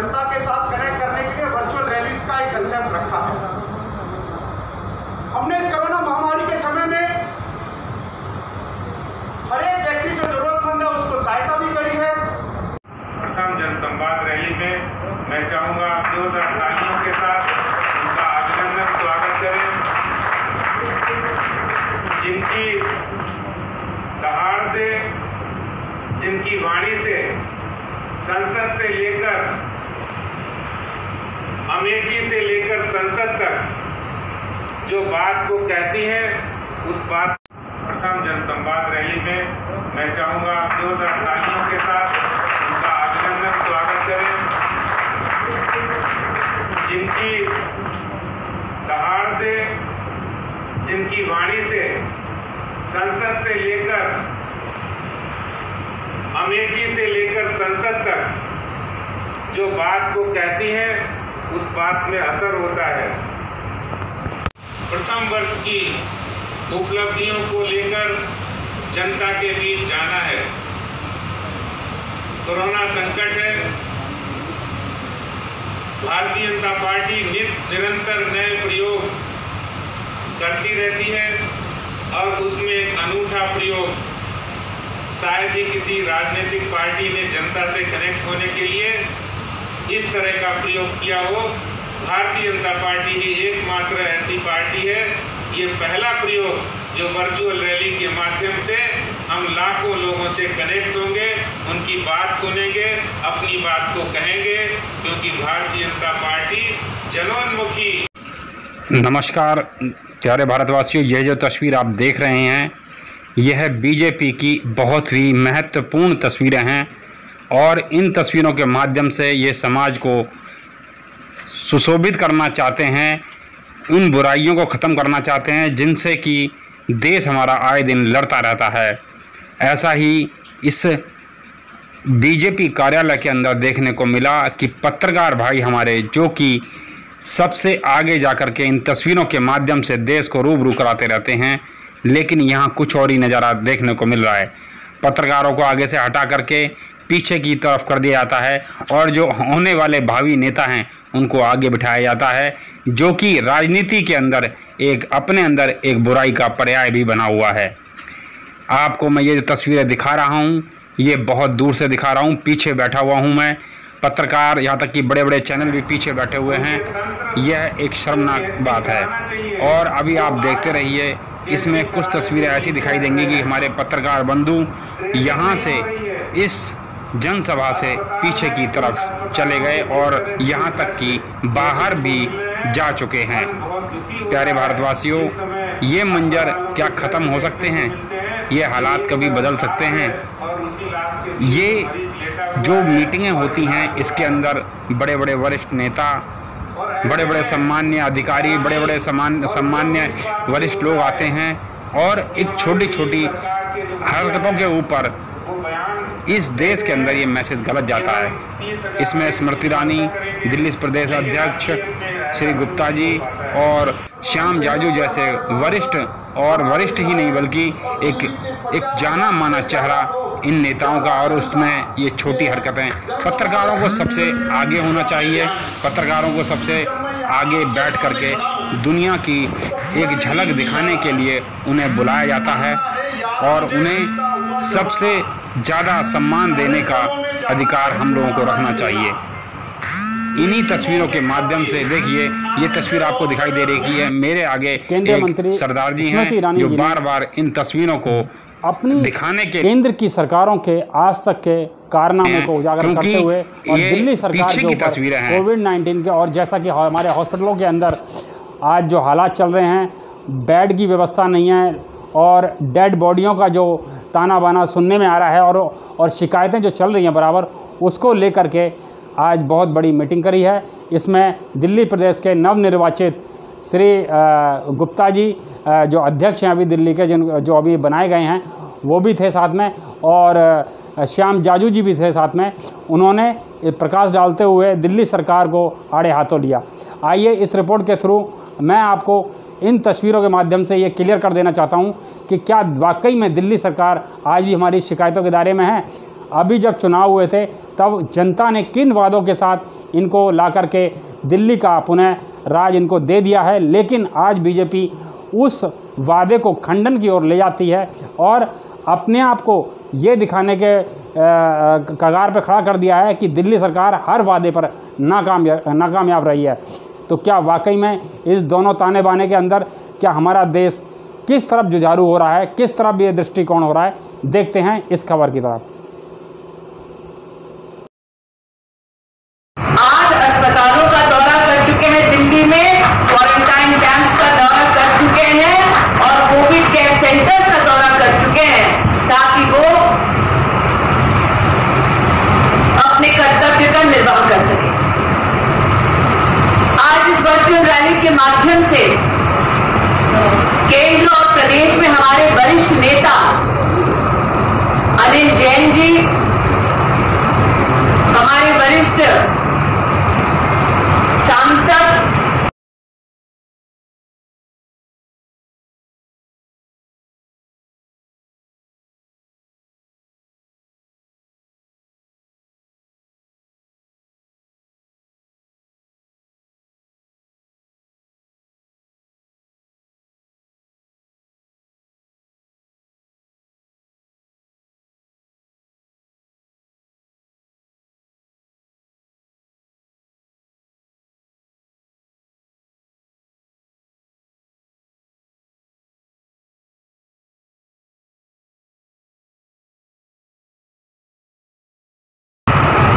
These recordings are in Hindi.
जनता के साथ कनेक्ट करने के लिए वर्चुअल रैलीज का एक कंसेप्ट रखा है। हमने इस कोरोना महामारी के समय में हर एक व्यक्ति जो जरूरतमंद है उसको सहायता भी करी है। प्रथम जनसंवाद रैली में मैं चाहूंगा आप जोरदार तालियों के साथ उनका अभिनंदन स्वागत करें, जिनकी दहाड़ से, जिनकी वाणी से संसद से लेकर अमेठी से लेकर संसद तक जो बात को कहती हैं उस बात। प्रथम जनसंवाद रैली में मैं चाहूंगा आप जोरदार तालियों के साथ उनका अभिनंदन स्वागत करें, जिनकी दहाड़ से, जिनकी वाणी से संसद से लेकर अमेठी से लेकर संसद तक जो बात को कहती हैं उस बात में असर होता है। प्रथम वर्ष की उपलब्धियों को लेकर जनता के बीच जाना है। कोरोना संकट है, भारतीय जनता पार्टी निरंतर नए प्रयोग करती रहती है और उसमें एक अनूठा प्रयोग शायद ही किसी राजनीतिक पार्टी ने जनता से कनेक्ट होने के लिए इस तरह का प्रयोग किया हो। भारतीय जनता पार्टी ही एकमात्र ऐसी पार्टी है, ये पहला प्रयोग जो वर्चुअल रैली के माध्यम से हम लाखों लोगों से कनेक्ट होंगे, उनकी बात सुनेंगे, अपनी बात को कहेंगे, क्योंकि भारतीय जनता पार्टी जनोन्मुखी। नमस्कार प्यारे भारतवासियों, यह जो तस्वीर आप देख रहे हैं यह बीजेपी की बहुत ही महत्वपूर्ण तस्वीरें हैं और इन तस्वीरों के माध्यम से ये समाज को सुशोभित करना चाहते हैं, उन बुराइयों को ख़त्म करना चाहते हैं जिनसे कि देश हमारा आए दिन लड़ता रहता है। ऐसा ही इस बीजेपी कार्यालय के अंदर देखने को मिला कि पत्रकार भाई हमारे जो कि सबसे आगे जाकर के इन तस्वीरों के माध्यम से देश को रूबरू कराते रहते हैं, लेकिन यहाँ कुछ और ही नज़ारा देखने को मिल रहा है। पत्रकारों को आगे से हटा करके पीछे की तरफ कर दिया जाता है और जो होने वाले भावी नेता हैं उनको आगे बिठाया जाता है, जो कि राजनीति के अंदर एक अपने अंदर एक बुराई का पर्याय भी बना हुआ है। आपको मैं ये जो तस्वीरें दिखा रहा हूँ ये बहुत दूर से दिखा रहा हूँ, पीछे बैठा हुआ हूँ मैं। पत्रकार यहाँ तक कि बड़े बड़े चैनल भी पीछे बैठे हुए हैं। यह एक शर्मनाक बात है और अभी आप देखते रहिए, इसमें कुछ तस्वीरें ऐसी दिखाई देंगी कि हमारे पत्रकार बंधु यहाँ से इस जनसभा से पीछे की तरफ चले गए और यहाँ तक कि बाहर भी जा चुके हैं। प्यारे भारतवासियों, ये मंजर क्या ख़त्म हो सकते हैं? ये हालात कभी बदल सकते हैं? ये जो मीटिंगें होती हैं इसके अंदर बड़े बड़े वरिष्ठ नेता, बड़े बड़े सम्मान्य अधिकारी, बड़े बड़े सम्मान्य वरिष्ठ लोग आते हैं और एक छोटी छोटी हरकतों के ऊपर इस देश के अंदर ये मैसेज गलत जाता है। इसमें स्मृति ईरानी, दिल्ली प्रदेश अध्यक्ष श्री गुप्ता जी और श्याम जाजू जैसे वरिष्ठ, और वरिष्ठ ही नहीं बल्कि एक जाना माना चेहरा इन नेताओं का, और उसमें ये छोटी हरकतें। पत्रकारों को सबसे आगे होना चाहिए, पत्रकारों को सबसे आगे बैठ करके दुनिया की एक झलक दिखाने के लिए उन्हें बुलाया जाता है और उन्हें सबसे ज़्यादा सम्मान देने का अधिकार हम लोगों को रखना चाहिए। इन्हीं तस्वीरों के माध्यम से देखिए, ये तस्वीर आपको दिखाई दे रही है मेरे आगे, केंद्रीय मंत्री सरदार जी हैं जो बार बार इन तस्वीरों को अपनी दिखाने के केंद्र की सरकारों के आज तक के कारनामे को उजागर करते हुए और दिल्ली सरकार के ऊपर कोविड-19 के, और जैसा कि हमारे हॉस्पिटलों के अंदर आज जो हालात चल रहे हैं, बेड की व्यवस्था नहीं है और डेड बॉडियों का जो ताना बाना सुनने में आ रहा है और शिकायतें जो चल रही हैं बराबर, उसको लेकर के आज बहुत बड़ी मीटिंग करी है। इसमें दिल्ली प्रदेश के नवनिर्वाचित श्री गुप्ता जी जो अध्यक्ष हैं अभी दिल्ली के, जो अभी बनाए गए हैं, वो भी थे साथ में, और श्याम जाजू जी भी थे साथ में। उन्होंने प्रकाश डालते हुए दिल्ली सरकार को आड़े हाथों लिया। आइए इस रिपोर्ट के थ्रू मैं आपको इन तस्वीरों के माध्यम से ये क्लियर कर देना चाहता हूँ कि क्या वाकई में दिल्ली सरकार आज भी हमारी शिकायतों के दायरे में है। अभी जब चुनाव हुए थे तब जनता ने किन वादों के साथ इनको ला करके दिल्ली का पुनः राज इनको दे दिया है। लेकिन आज बीजेपी उस वादे को खंडन की ओर ले जाती है और अपने आप को ये दिखाने के कगार पर खड़ा कर दिया है कि दिल्ली सरकार हर वादे पर नाकामयाब रही है। तो क्या वाकई में इस दोनों ताने बाने के अंदर क्या हमारा देश किस तरफ जुझारू हो रहा है, किस तरफ ये दृष्टिकोण हो रहा है, देखते हैं इस खबर की तरफ। आज अस्पतालों का दौरा कर चुके हैं, दिल्ली में क्वारंटाइन कैंप्स का दौरा कर चुके हैं और कोविड केयर सेंटर्स का दौरा कर चुके हैं ताकि वो अपने कर्तव्य का निर्वाह कर सके। आज इस वर्चुअल रैली के माध्यम से केंद्र और प्रदेश में हमारे वरिष्ठ नेता अनिल जैन जी, हमारे वरिष्ठ सांसद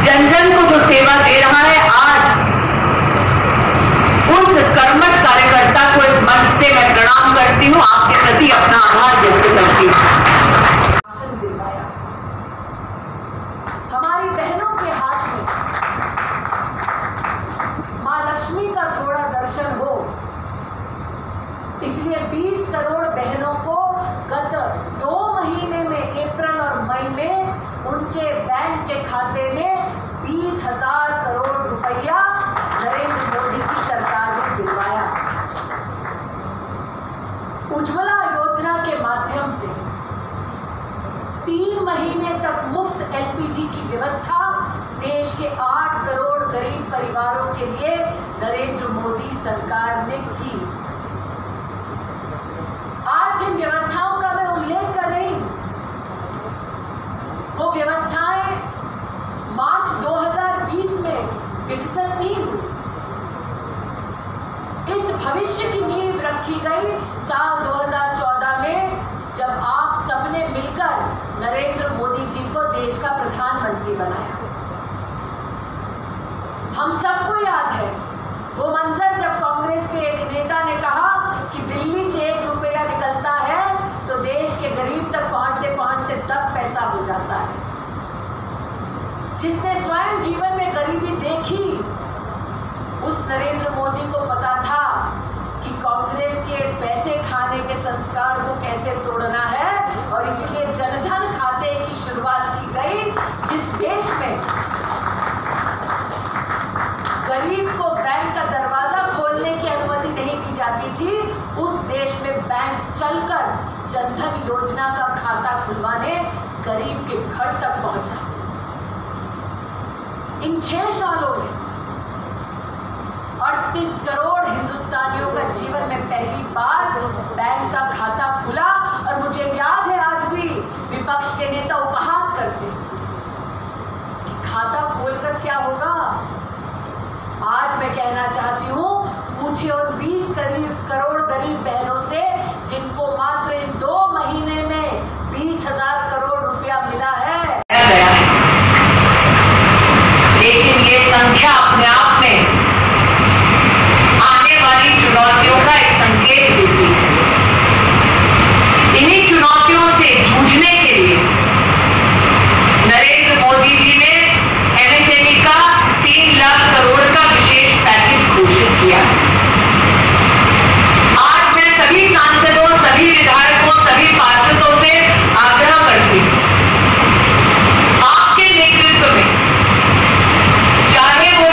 जन जन को जो सेवा दे रहा है, आज उस कर्मठ कार्यकर्ता को इस मंच से मैं प्रणाम करती हूं, आपके प्रति अपना आभार व्यक्त करती हूं। हमारी बहनों के हाथ में मां लक्ष्मी का थोड़ा दर्शन हो, इसलिए 20 करोड़ बहनों को गत 2 महीने में, अप्रैल और मई में, उनके बैंक के खाते में 20,000 करोड़ रुपया नरेंद्र मोदी की सरकार ने दिलवाया। उज्ज्वला योजना के माध्यम से 3 महीने तक मुफ्त एलपीजी की व्यवस्था देश के 8 करोड़ गरीब परिवारों के लिए नरेंद्र मोदी सरकार ने की। आज जिन व्यवस्थाओं का मैं उल्लेख कर रही हूं, वो व्यवस्थाएं मार्च 2020 में विकसित नहीं हुई। इस भविष्य की नींव रखी गई साल 2014 में, जब आप सबने मिलकर नरेंद्र मोदी जी को देश का प्रधानमंत्री बनाया। हम सबको याद है वो मंजर जब कांग्रेस के एक नेता ने कहा कि दिल्ली से 1 रुपया निकलता है तो देश के गरीब तक पहुंचते पहुंचते 10 पैसा हो जाता है। जिसने स्वयं जीवन में गरीबी देखी, उस नरेंद्र मोदी को पता था कि कांग्रेस के पैसे खाने के संस्कार को कैसे तोड़ना है, और इसलिए जनधन खाते की शुरुआत की गई। जिस देश में गरीब को बैंक का दरवाजा खोलने की अनुमति नहीं दी जाती थी, उस देश में बैंक चलकर जनधन योजना का खाता खुलवाने गरीब के घर तक पहुंचा। इन 6 सालों में 38 करोड़ हिंदुस्तानियों का जीवन में पहली बार बैंक का खाता खुला। और मुझे याद है आज भी विपक्ष के नेता उपहास करते कि खाता खोलकर क्या होगा। आज मैं कहना चाहती हूँ, पूछिए उन 20 करोड़ गरीब बहनों से जिनको मात्र इन 2 महीने में 20,000 करोड़ रुपया मिला है। लेकिन ये संख्या अपने आप में आने वाली चुनौतियों का एक संकेत देती है। इन्हीं चुनौतियों से जूझने के लिए नरेंद्र मोदी जी ने एमएसएमई का 3 लाख करोड़ का विशेष पैकेज घोषित किया। आज मैं सभी सांसदों, सभी विधायकों, सभी पार्षदों से आग्रह करती हूँ, आपके नेतृत्व में, चाहे वो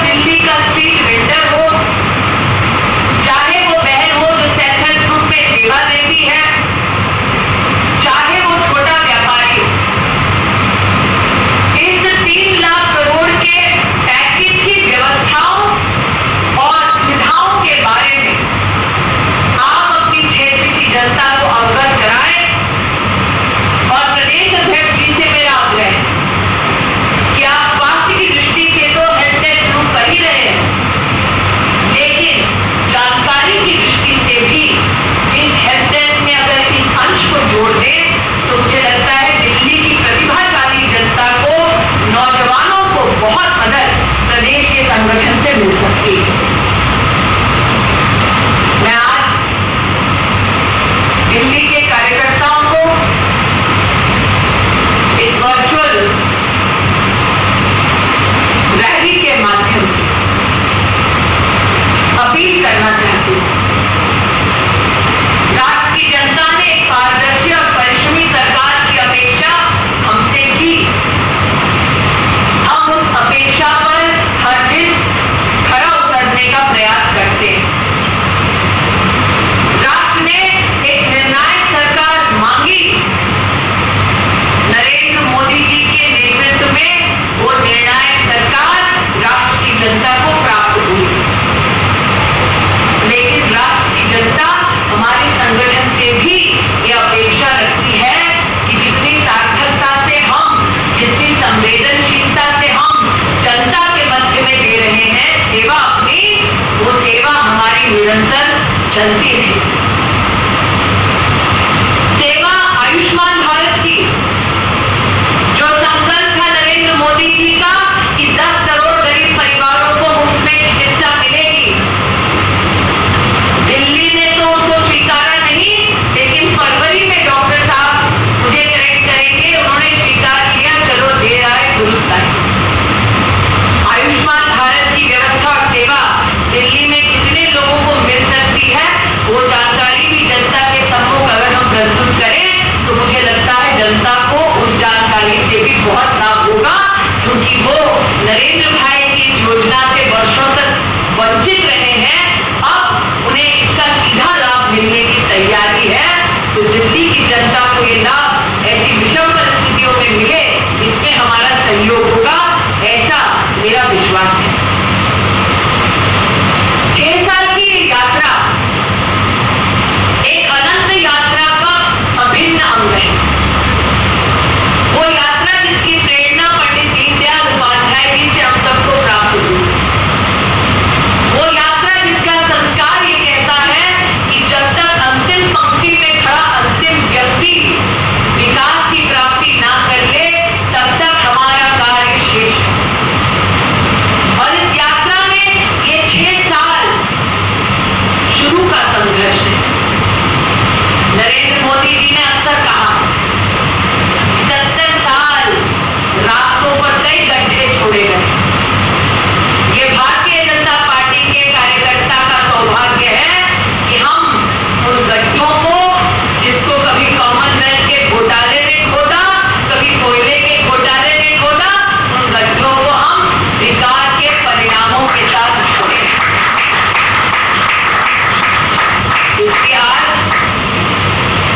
चलती रही। सेवा आयुष्मान भारत की जो संकल्प था नरेंद्र मोदी जी का कि 10 करोड़ गरीब परिवारों को मुफ्त में चिकित्सा मिलेगी, दिल्ली ने तो उसको स्वीकारा नहीं, लेकिन फरवरी में डॉक्टर साहब मुझे करेक्ट करेंगे, उन्होंने स्वीकार किया, चलो देर आए दुरुस्त आए। आयुष्मान भारत की व्यवस्था और सेवा दिल्ली में कितने लोगों को मिल सकती है, वो जानकारी भी जनता के सम्मुख अगर हम प्रस्तुत करें तो मुझे लगता है जनता को उस जानकारी से भी बहुत लाभ होगा, क्योंकि वो नरेंद्र भाई की इस योजना से वर्षों तक वंचित रहे हैं। अब उन्हें इसका सीधा लाभ मिलने की तैयारी है, तो दिल्ली की जनता को ये लाभ ऐसी विषम परिस्थितियों में मिले, इसमें हमारा सहयोग होगा, ऐसा मेरा विश्वास है। 6 साल की ये यात्रा एक अनंत यात्रा का अभिन्न अंग है। वो यात्रा जिसकी प्रेरणा पंडित दीनदयाल उपाध्याय जी से हम सबको प्राप्त हुई, वो यात्रा जिसका संस्कार ये कहता है कि जब तक अंतिम पंक्ति में खड़ा अंतिम व्यक्ति विकास की प्राप्ति ना कर ले, तब तक हमारा कार्य शेष है। और इस यात्रा में ये 6 साल शुरू का संघर्ष है। नरेंद्र मोदी जी ने अक्सर कहा 70 साल रास्तों पर कई गड्ढे छोड़े गए। ये भारतीय जनता पार्टी के कार्यकर्ता का सौभाग्य है कि हम उन गड्ढों को, जिसको कभी कॉमनवेल्थ के घोटाले ने खोदा, कभी कोयले के घोटाले ने खोदा, उन गड्ढों को हम विकास के परिणामों के साथ छोड़े। इसलिए आज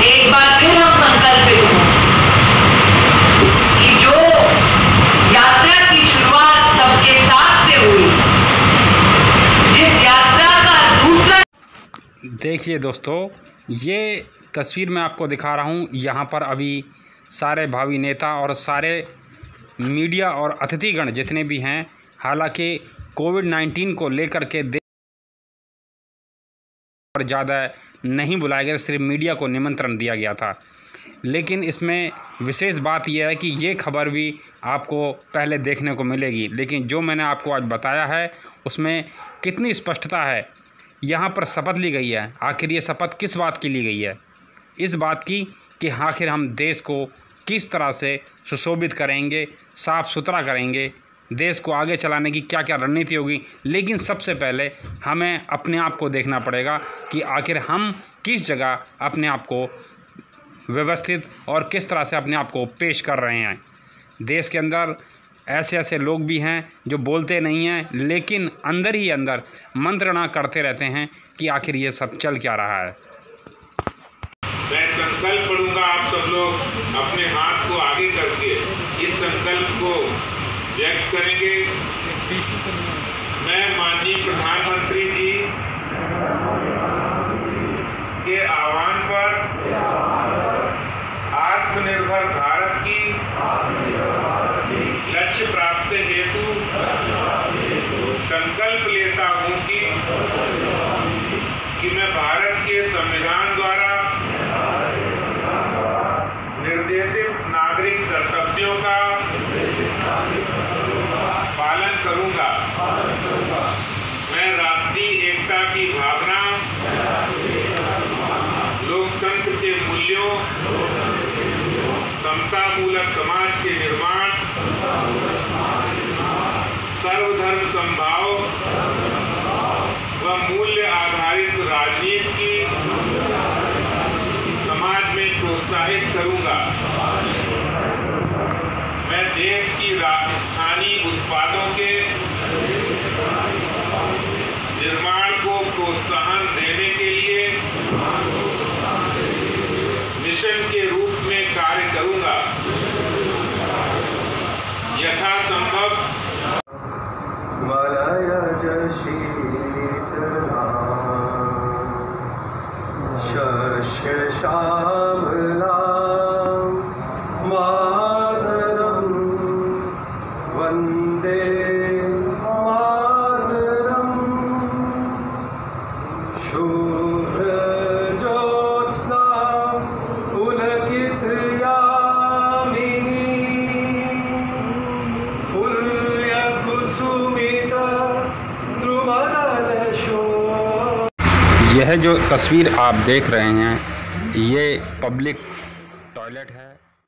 एक बार फिर हम संकल्पित हों कि जो यात्रा की शुरुआत सबके साथ से हुई, जिस यात्रा का दूसरा। देखिए दोस्तों, ये तस्वीर मैं आपको दिखा रहा हूँ। यहाँ पर अभी सारे भावी नेता और सारे मीडिया और अतिथिगण जितने भी हैं, हालांकि कोविड-19 को लेकर के और ज़्यादा नहीं बुलाया गया, सिर्फ मीडिया को निमंत्रण दिया गया था। लेकिन इसमें विशेष बात यह है कि ये खबर भी आपको पहले देखने को मिलेगी, लेकिन जो मैंने आपको आज बताया है उसमें कितनी स्पष्टता है। यहाँ पर शपथ ली गई है। आखिर ये शपथ किस बात की ली गई है? इस बात की कि आखिर हम देश को किस तरह से सुशोभित करेंगे, साफ़ सुथरा करेंगे, देश को आगे चलाने की क्या क्या रणनीति होगी। लेकिन सबसे पहले हमें अपने आप को देखना पड़ेगा कि आखिर हम किस जगह अपने आप को व्यवस्थित और किस तरह से अपने आप को पेश कर रहे हैं। देश के अंदर ऐसे ऐसे लोग भी हैं जो बोलते नहीं हैं, लेकिन अंदर ही अंदर मंत्रणा करते रहते हैं कि आखिर ये सब चल क्या रहा है। मैं संकल्प पढ़ूंगा, आप सब लोग अपने हाथ को आगे करके इस संकल्प को व्यक्त करेंगे। मैं माननीय प्रधानमंत्री जी के आह्वान पर आत्मनिर्भर भारत की लक्ष्य प्राप्ति हेतु संकल्प लेता हूं कि मैं भारत के संविधान द्वारा निर्देशित नागरिक कर्तव्यों का पालन करूंगा। मैं राष्ट्रीय एकता की भावना, लोकतंत्र के मूल्यों, समतामूलक समाज के निर्माण, सर्वधर्म समभाव व मूल्य आधारित राजनीति की समाज में प्रोत्साहित करूंगा। मैं देश की स्थानीय उत्पादों के निर्माण को प्रोत्साहन देने के लिए मिशन के रूप में कार्य करूंगा। यह जो तस्वीर आप देख रहे हैं ये पब्लिक टॉयलेट है।